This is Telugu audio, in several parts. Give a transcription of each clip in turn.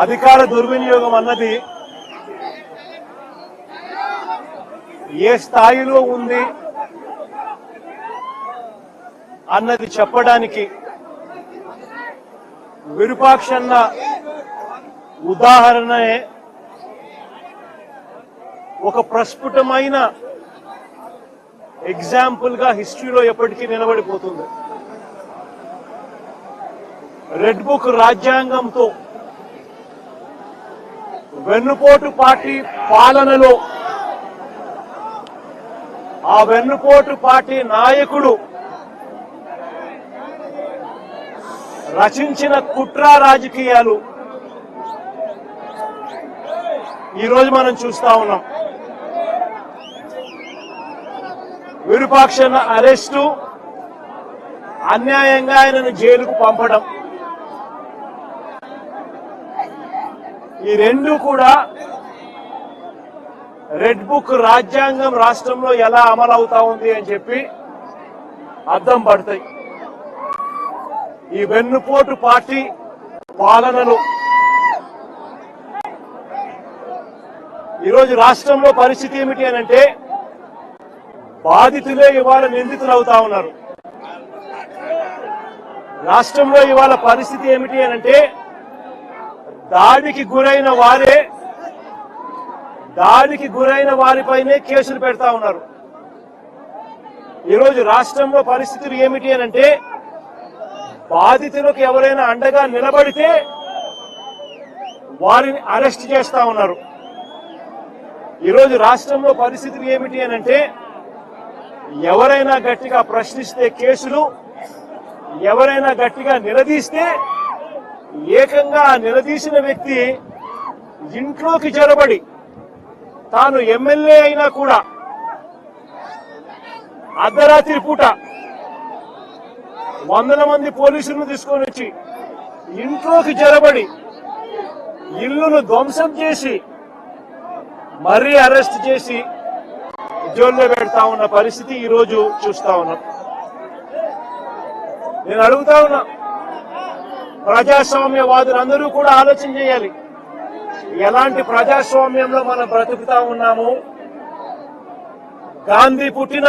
అధికార దుర్వినియోగం అన్నది ఏ స్థాయిలో ఉంది అన్నది చెప్పడానికి విరూపాక్షన్న ఉదాహరణే ఒక ప్రస్ఫుటమైన ఎగ్జాంపుల్ గా హిస్టరీలో ఎప్పటికీ నిలబడిపోతుంది. రెడ్ బుక్ రాజ్యాంగంతో వెన్నుపోటు పార్టీ పాలనలో ఆ వెన్నుపోటు పార్టీ నాయకుడు రచించిన కుట్ర రాజకీయాలు ఈరోజు మనం చూస్తా ఉన్నాం. విరూపాక్షన్న అరెస్టు, అన్యాయంగా ఆయనను జైలుకు పంపడం, ఈ రెండు కూడా రెడ్ బుక్ రాజ్యాంగం రాష్ట్రంలో ఎలా అమలవుతా ఉంది అని చెప్పి అద్దం పడతాయి. ఈ వెన్నుపోటు పార్టీ పాలనలో ఈరోజు రాష్ట్రంలో పరిస్థితి ఏమిటి అనంటే బాధితులే ఇవాళ నిందితులు అవుతా ఉన్నారు. రాష్ట్రంలో ఇవాళ పరిస్థితి ఏమిటి అనంటే దాడికి గురైన వారిపైనే కేసులు పెడతా ఉన్నారు. ఈరోజు రాష్ట్రంలో పరిస్థితులు ఏమిటి అనంటే బాధితులకు ఎవరైనా అండగా నిలబడితే వారిని అరెస్ట్ చేస్తా ఉన్నారు. ఈరోజు రాష్ట్రంలో పరిస్థితులు ఏమిటి అనంటే ఎవరైనా గట్టిగా ప్రశ్నిస్తే కేసులు, ఎవరైనా గట్టిగా నిలదీస్తే ఏకంగా నిలదీసిన వ్యక్తి ఇంట్లోకి జొరబడి తాను ఎమ్మెల్యే అయినా కూడా అర్ధరాత్రి పూట వందల మంది పోలీసులను తీసుకొని వచ్చి ఇంట్లోకి జొరబడి ఇల్లును ధ్వంసం చేసి మరీ అరెస్ట్ చేసి జైల్లో పెడతా ఉన్న పరిస్థితి ఈరోజు చూస్తా ఉన్నాం. నేను అడుగుతా ఉన్నా, ప్రజాస్వామ్యవాదులందరూ కూడా ఆలోచన చేయాలి. ఎలాంటి ప్రజాస్వామ్యంలో మనం బ్రతుకుతా ఉన్నాము? గాంధీ పుట్టిన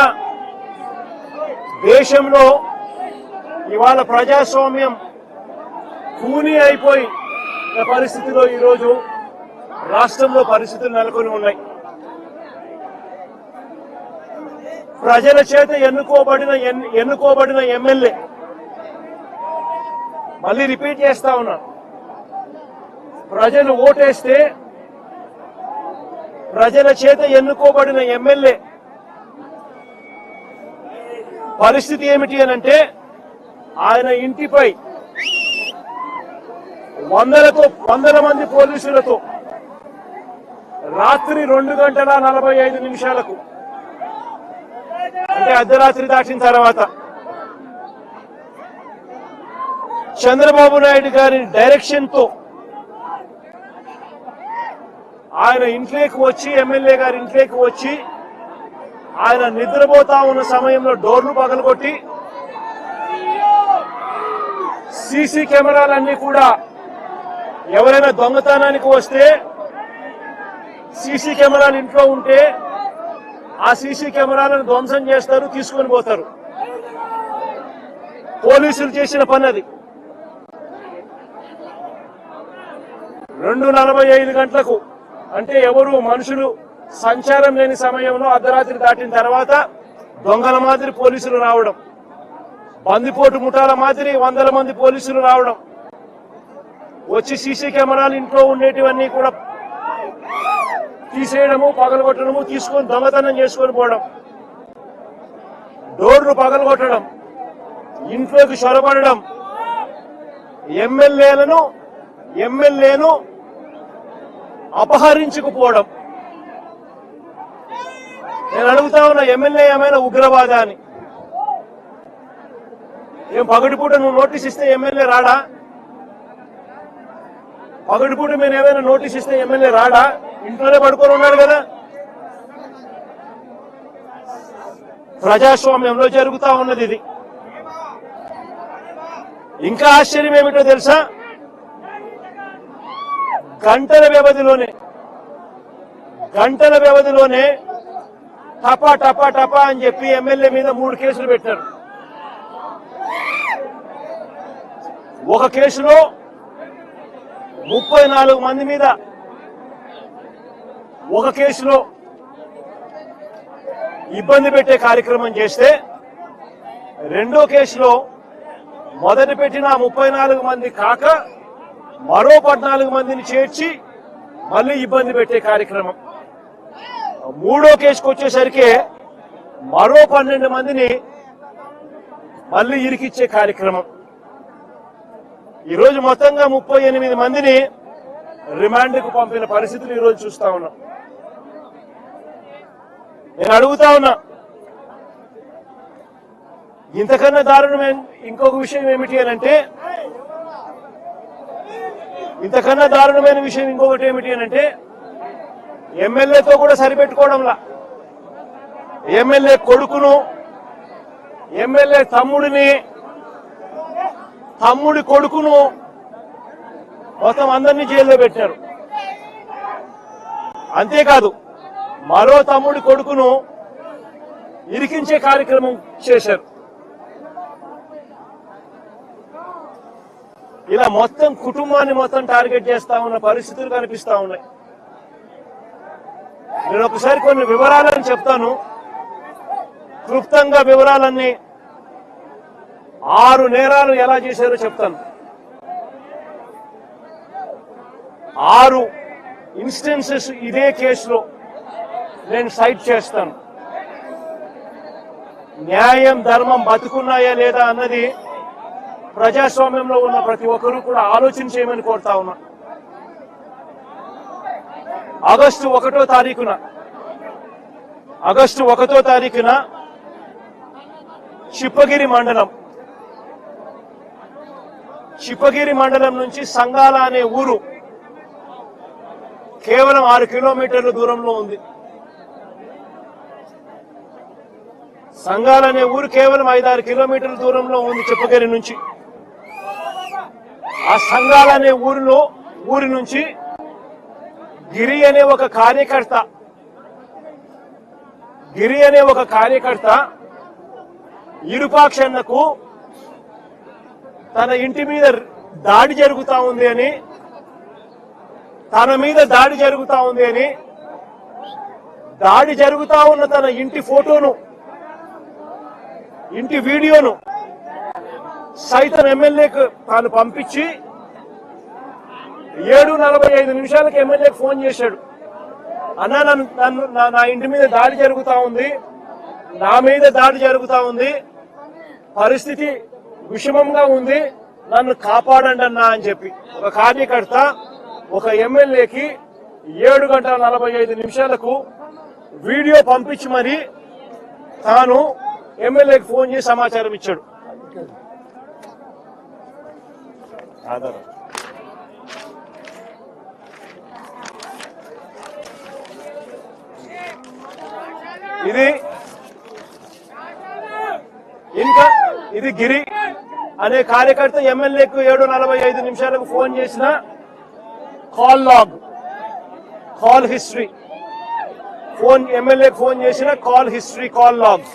దేశంలో ఇవాళ ప్రజాస్వామ్యం కూని అయిపోయి పరిస్థితిలో ఈరోజు రాష్ట్రంలో పరిస్థితులు నెలకొని ఉన్నాయి. ప్రజల చేత ఎన్నుకోబడిన ఎమ్మెల్యే, మళ్ళీ రిపీట్ చేస్తా ఉన్నా, ప్రజలు ఓటేస్తే ప్రజల చేత ఎన్నుకోబడిన ఎమ్మెల్యే పరిస్థితి ఏమిటి అనంటే ఆయన ఇంటిపై వందల మంది పోలీసులతో రాత్రి 2:45 అంటే అర్ధరాత్రి దాటిన తర్వాత చంద్రబాబు నాయుడు గారి డైరెక్షన్ తో ఆయన ఇంట్లోకి వచ్చి, ఎమ్మెల్యే గారి ఇంట్లోకి వచ్చి ఆయన నిద్రపోతా ఉన్న సమయంలో డోర్లు పగలగొట్టి సీసీ కెమెరాలన్నీ కూడా ఎవరైనా దొంగతనానికి వస్తే సీసీ కెమెరాలు ఇంట్లో ఉంటే ఆ సీసీ కెమెరాలను ధ్వంసం చేస్తారు, తీసుకొని పోతారు. పోలీసులు చేసిన పని అది. 2:45 అంటే ఎవరు మనుషులు సంచారం లేని సమయంలో అర్ధరాత్రి దాటిన తర్వాత దొంగల మాదిరి పోలీసులు రావడం, బందిపోటు ముఠాల మాదిరి వందల మంది పోలీసులు రావడం, వచ్చి సీసీ కెమెరాలు ఇంట్లో ఉండేటివన్నీ కూడా తీసేయడము, పగలగొట్టడము, తీసుకొని దొంగతనం చేసుకొని పోవడం, డోర్లు పగలగొట్టడం, ఇంట్లోకి చొరబడడం, ఎమ్మెల్యేను అపహరించుకుపోవడం. నేను అడుగుతా ఉన్నా, ఎమ్మెల్యే ఏమైనా ఉగ్రవాదా అని? ఏం పగటిపూట నువ్వు నోటీస్ ఇస్తే ఎమ్మెల్యే రాడా? పగటిపూట మీరు ఏమైనా నోటీస్ ఇస్తే ఎమ్మెల్యే రాడా? ఇంట్లోనే పడుకొని ఉన్నాడు కదా. ప్రజాస్వామ్యంలో జరుగుతా ఉన్నది ఇది. ఇంకా ఆశ్చర్యం ఏమిటో తెలుసా? గంటల వ్యవధిలోనే టపా టపా టపా అని చెప్పి ఎమ్మెల్యే మీద 3 కేసులు పెట్టారు. ఒక కేసులో 34 మంది మీద, ఒక కేసులో ఇబ్బంది పెట్టే కార్యక్రమం చేస్తే, రెండో కేసులో మొదటి పెట్టిన 34 మంది కాక మరో 14 మందిని చేర్చి మళ్ళీ ఇబ్బంది పెట్టే కార్యక్రమం. మూడో కేసుకు వచ్చేసరికి మరో 12 మందిని మళ్ళీ ఇరికిచ్చే కార్యక్రమం. ఈరోజు మొత్తంగా 38 మందిని రిమాండ్కు పంపిన పరిస్థితులు ఈరోజు చూస్తా ఉన్నాం. నేను అడుగుతా ఉన్నా, ఇంతకన్నా దారుణమైన ఇంకొక విషయం ఏమిటి అనంటే, ఇంతకన్నా దారుణమైన విషయం ఇంకొకటి ఏమిటి అనంటే, ఎమ్మెల్యేతో కూడా సరిపెట్టుకోవడంలా ఎమ్మెల్యే కొడుకును, ఎమ్మెల్యే తమ్ముడి కొడుకును మొత్తం అందరినీ జైల్లో పెట్టారు. అంతేకాదు మరో తమ్ముడి కొడుకును ఇరికించే కార్యక్రమం చేశారు. ఇలా మొత్తం కుటుంబాన్ని మొత్తం టార్గెట్ చేస్తా ఉన్న పరిస్థితులు కనిపిస్తా ఉన్నాయి. నేను ఒకసారి కొన్ని వివరాలను చెప్తాను, క్లుప్తంగా వివరాలన్నీ. 6 నేరాలు ఎలా చేశారో చెప్తాను. 6 ఇన్స్టెన్సెస్ ఇదే కేసులో నేను సైట్ చేస్తాను. న్యాయం ధర్మం బతుకున్నాయా లేదా అన్నది ప్రజాస్వామ్యంలో ఉన్న ప్రతి ఒక్కరూ కూడా ఆలోచన చేయమని కోరుతా ఉన్నా. ఆగస్టు 1వ తారీఖున చిప్పగిరి మండలం నుంచి సంగాల అనే ఊరు కేవలం 6 కిలోమీటర్ల దూరంలో ఉంది. సంగాల అనే ఊరు కేవలం 5-6 కిలోమీటర్ల దూరంలో ఉంది చిప్పగిరి నుంచి. ఆ సంగాల అనే ఊరి నుంచి గిరి అనే ఒక కార్యకర్త ఇరుపాక్షన్నకు తన ఇంటి మీద దాడి జరుగుతా ఉంది అని, దాడి జరుగుతా ఉన్న తన ఇంటి ఫోటోను, ఇంటి వీడియోను సైతం ఎమ్మెల్యేకు తాను పంపించి 7:45 ఎమ్మెల్యేకి ఫోన్ చేశాడు. అన్నా, నా ఇంటి మీద దాడి జరుగుతా ఉంది, నా మీద దాడి జరుగుతా ఉంది, పరిస్థితి విషమంగా ఉంది, నన్ను కాపాడండి అన్నా అని చెప్పి ఒక కార్యకర్త ఒక ఎమ్మెల్యేకి 7:45 వీడియో పంపించి మరి తాను ఎమ్మెల్యేకి ఫోన్ చేసి సమాచారం ఇచ్చాడు. ఇది గిరి అనే కార్యకర్త ఎమ్మెల్యేకు 7:45 ఫోన్ చేసిన కాల్ హిస్టరీ, ఎమ్మెల్యేకు ఫోన్ చేసిన కాల్ హిస్టరీ, కాల్ లాగ్.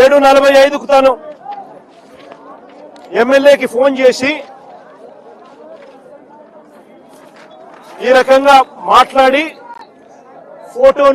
7:45 తాను ఎమ్మెల్యేకి ఫోన్ చేసి ఈ రకంగా మాట్లాడి ఫోటోను